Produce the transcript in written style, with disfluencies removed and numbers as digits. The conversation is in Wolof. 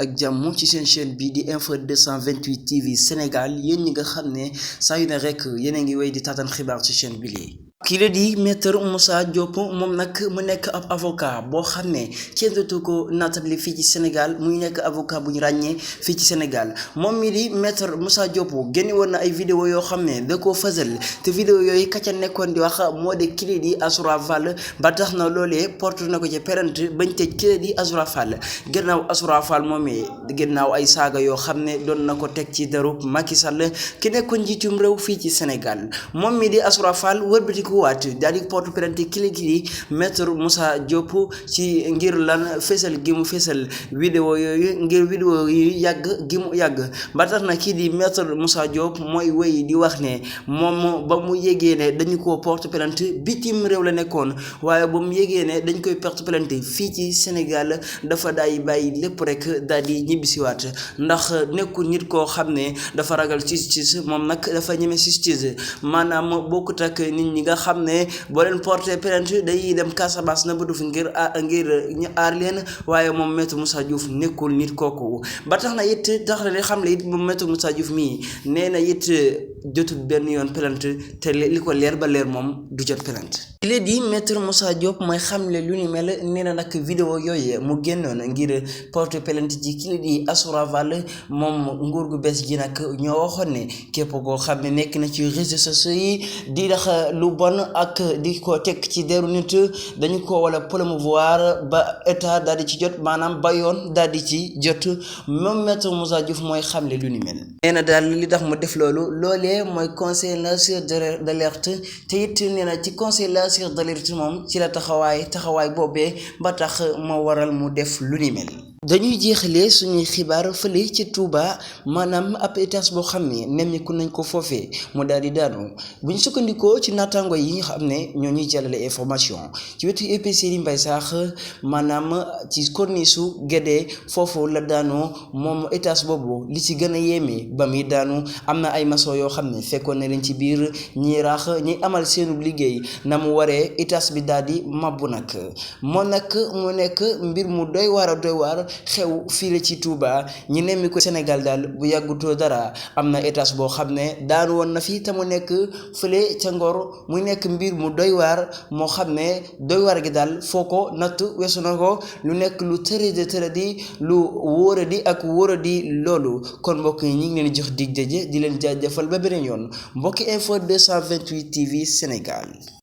ak jàmm ci seen chaîne bii di info 228 TV Sénégal yéen ñi nga xam ne saa yu ne rek yéen a ngi wéy di taataan xibaar ci chaîne bi lii. kii la di maître Moussa Diop moom nag mu nekk ab avocat boo xam ne kenn dootu ko naatable fii ci Sénégal muy nekk avocat bu ñu ràññee fii ci Sénégal moom mi di maître Moussa Diop génne woon na ay vidéo yoo xam ne da koo fësal te vidéo yooyu ka ca nekkoon di wax moo de kii di Azoura Fall ba tax na loolee porte na ko ci plainte bañ tëj kii di Azoura Fall gannaaw Azoura Fall moomee gannaaw ay saaga yoo xam ne doon na ko teg ci darub Macky Sall ki nekkoon njiitum réew fii ci Sénégal moom mi di Azoura Fall wëlbatiku waat daal di porte plainte kii maître Moussa Diop ci ngir lan fésal gi mu fésal vidéo yooyu ngir vidéo yi yàgg gi mu yàgg ba tax na kii di maître Moussa Diop mooy wéy di wax ne moom ba mu yégee ne dañu ko porte plainte bitim réew la nekkoon waaye ba mu yégee ne dañ koy porte plainte fii ci Sénégal dafa daay bàyyi lépp rek daal di ñibbisiwaat ndax nekkul nit koo xam ne dafa ragal justice moom nag dafa ñeme justice maanaam bokkut ak nit ñi nga xam ne boo leen porté plainte day dem Casamance na ba du fi ngir ñu aar leen waaye moom maître Moussa Diouf nekkul nit kooku ba tax na it tax na xam le it moom maître Moussa Diouf mii nee na it jotul benn yoon plainte te li ko leer ba leer moom du jot plainte. léegi di maître Moussa Diop mooy xamle lu ni mel nee na nag vidéo yooyu mu génnoon ngir porte plainte ci kii di Azoura Fall moom nguur gu bees gi nag ñoo waxoon ne képp koo xam ne nekk na ci réseaux sociaux yi di dax lu bon ak di ko teg ci deru nit dañu ko wala promouvoir ba état daal di ci jot maanaam ba yoon daal di ci jot moom maître Moussa Diouf mooy xamle lu ni mel. nee na daal li tax mu def loolee mooy conseil lanceur d'alerte te it nee na ci conseil lanceur d'alerte moom ci la taxawaay boobee ba tax moo waral mu def lu ni mel. dañuy jeexalee suñuy xibaar fële ci Touba maanaam ab étage boo xam ne nemmiku nañ ko foofee mu daal di daanu bu ñu sukkandikoo ci naataango yi nga xam ne ñoo ñuy jàllale information ci wetu EPC Mbaye Sakh maanaam ci corniche su Guédé foofu la daanoo moom étage boobu li ci gën a yéeme ba muy daanu am na ay maçon yoo xam ne fekkoon na leen ci biir ñi raax ñi amal seenu liggéey na mu waree étage bi daal di mabbu nag moo nag mu nekk mbir mu doy waar xew fii la ci Touba ñi nemmi ko Sénégal daal bu yàggutoo dara am na étage boo xam ne daanu woon na fi te mu nekk fële ca Ngor muy nekk mbir mu doy waar moo xam ne doy waar gi daal foo ko natt weesu na ko lu nekk lu tëradi lu wóoradi ak wóoradi loolu kon mbokk yi ñu ngi leen jox dig daje di leen jaajëfal ba beneen yoon mbokki info 228 TV Sénégal.